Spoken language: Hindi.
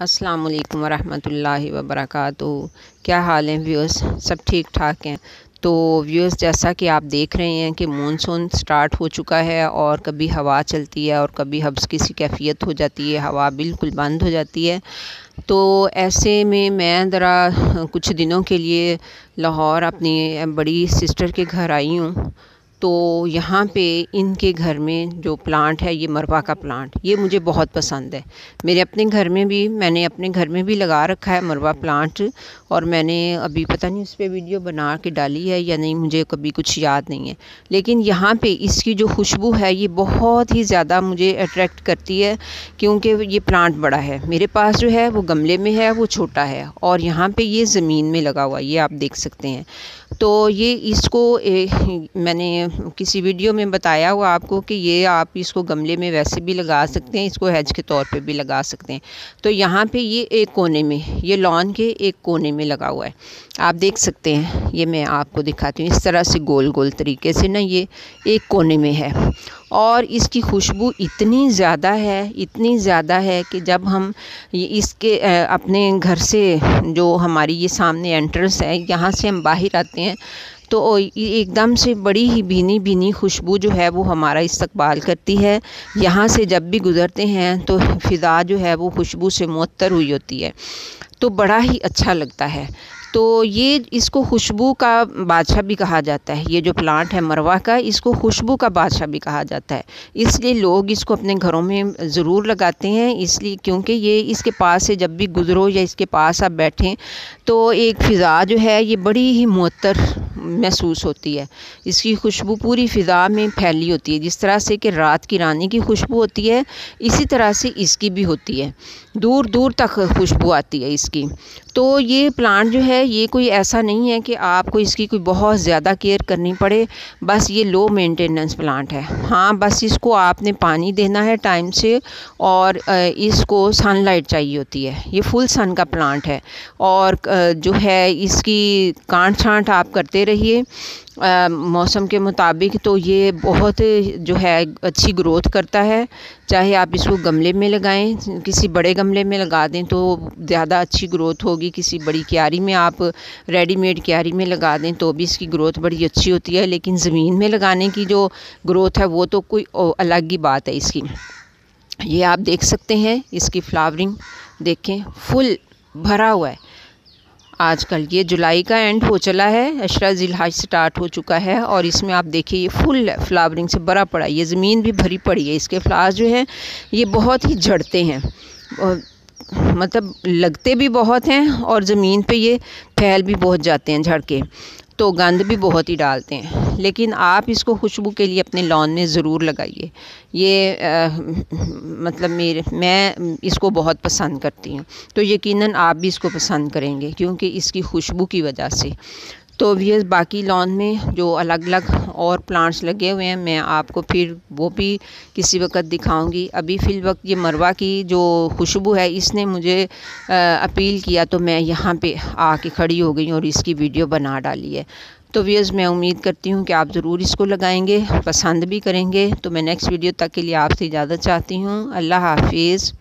अस्सलाम वालेकुम वरहमतुल्लाहि वबरकातुहू। क्या हाल है व्यूअर्स? सब ठीक ठाक हैं। तो व्यूअर्स, जैसा कि आप देख रहे हैं कि मानसून स्टार्ट हो चुका है और कभी हवा चलती है और कभी हब्स की कैफियत हो जाती है, हवा बिल्कुल बंद हो जाती है। तो ऐसे में मैं ज़रा कुछ दिनों के लिए लाहौर अपनी बड़ी सिस्टर के घर आई हूँ। तो यहाँ पे इनके घर में जो प्लांट है, ये मरवा का प्लांट, ये मुझे बहुत पसंद है। मैंने अपने घर में भी लगा रखा है मरवा प्लांट। और मैंने अभी पता नहीं उस पर वीडियो बना के डाली है या नहीं, मुझे कभी कुछ याद नहीं है। लेकिन यहाँ पे इसकी जो खुशबू है ये बहुत ही ज़्यादा मुझे अट्रैक्ट करती है, क्योंकि ये प्लांट बड़ा है। मेरे पास जो है वो गमले में है, वो छोटा है, और यहाँ पे ये ज़मीन में लगा हुआ है, ये आप देख सकते हैं। तो ये इसको मैंने किसी वीडियो में बताया हुआ आपको कि ये आप इसको गमले में वैसे भी लगा सकते हैं, इसको हेज के तौर पे भी लगा सकते हैं। तो यहाँ पे ये एक कोने में, ये लॉन के एक कोने में लगा हुआ है, आप देख सकते हैं। ये मैं आपको दिखाती हूँ, इस तरह से गोल गोल तरीके से ना, ये एक कोने में है। और इसकी खुशबू इतनी ज़्यादा है कि जब हम ये इसके अपने घर से, जो हमारी ये सामने एंट्रेंस है, यहाँ से हम बाहर आते हैं तो एकदम से बड़ी ही भीनी भीनी खुशबू जो है वो हमारा इस्तकबाल करती है। यहाँ से जब भी गुज़रते हैं तो फ़िज़ा जो है वो खुशबू से मुअत्तर हुई होती है, तो बड़ा ही अच्छा लगता है। तो ये इसको खुशबू का बादशाह भी कहा जाता है। ये जो प्लांट है मरवा का, इसको खुशबू का बादशाह भी कहा जाता है। इसलिए लोग इसको अपने घरों में ज़रूर लगाते हैं, इसलिए क्योंकि ये इसके पास से जब भी गुज़रो या इसके पास आप बैठें तो एक फ़िज़ा जो है ये बड़ी ही मुअत्तर महसूस होती है। इसकी खुशबू पूरी फ़िज़ा में फैली होती है। जिस तरह से कि रात की रानी की खुशबू होती है, इसी तरह से इसकी भी होती है, दूर दूर तक खुशबू आती है इसकी। तो ये प्लांट जो है ये कोई ऐसा नहीं है कि आपको इसकी कोई बहुत ज़्यादा केयर करनी पड़े, बस ये लो मेंटेनेंस प्लांट है। हाँ, बस इसको आपने पानी देना है टाइम से, और इसको सनलाइट चाहिए होती है। ये फुल सन का प्लांट है, और जो है इसकी काट छांट आप करते रहिए मौसम के मुताबिक। तो ये बहुत जो है अच्छी ग्रोथ करता है। चाहे आप इसको गमले में लगाएं, किसी बड़े गमले में लगा दें तो ज़्यादा अच्छी ग्रोथ होगी। किसी बड़ी क्यारी में, आप रेडीमेड क्यारी में लगा दें तो भी इसकी ग्रोथ बड़ी अच्छी होती है। लेकिन ज़मीन में लगाने की जो ग्रोथ है वो तो कोई अलग ही बात है इसकी। ये आप देख सकते हैं, इसकी फ्लावरिंग देखें, फुल भरा हुआ है। आजकल ये जुलाई का एंड हो चला है, अशरा ज़िलहज स्टार्ट हो चुका है, और इसमें आप देखिए ये फुल फ्लावरिंग से भरा पड़ा है। ये ज़मीन भी भरी पड़ी है। इसके फ्लावर्स जो हैं ये बहुत ही झड़ते हैं, मतलब लगते भी बहुत हैं, और ज़मीन पे ये फैल भी बहुत जाते हैं झड़ के, तो गंद भी बहुत ही डालते हैं। लेकिन आप इसको खुशबू के लिए अपने लॉन में ज़रूर लगाइए। ये मतलब मैं इसको बहुत पसंद करती हूँ, तो यकीनन आप भी इसको पसंद करेंगे क्योंकि इसकी खुशबू की वजह से। तो व्यूअर्स, बाकी लॉन में जो अलग अलग और प्लांट्स लगे हुए हैं, मैं आपको फिर वो भी किसी वक्त दिखाऊंगी। अभी फ़िल वक्त ये मरवा की जो खुशबू है इसने मुझे अपील किया, तो मैं यहाँ पे आके खड़ी हो गई और इसकी वीडियो बना डाली है। तो व्यूअर्स, मैं उम्मीद करती हूँ कि आप ज़रूर इसको लगाएंगे, पसंद भी करेंगे। तो मैं नेक्स्ट वीडियो तक के लिए आपसे इजाज़त चाहती हूँ। अल्लाह हाफिज़।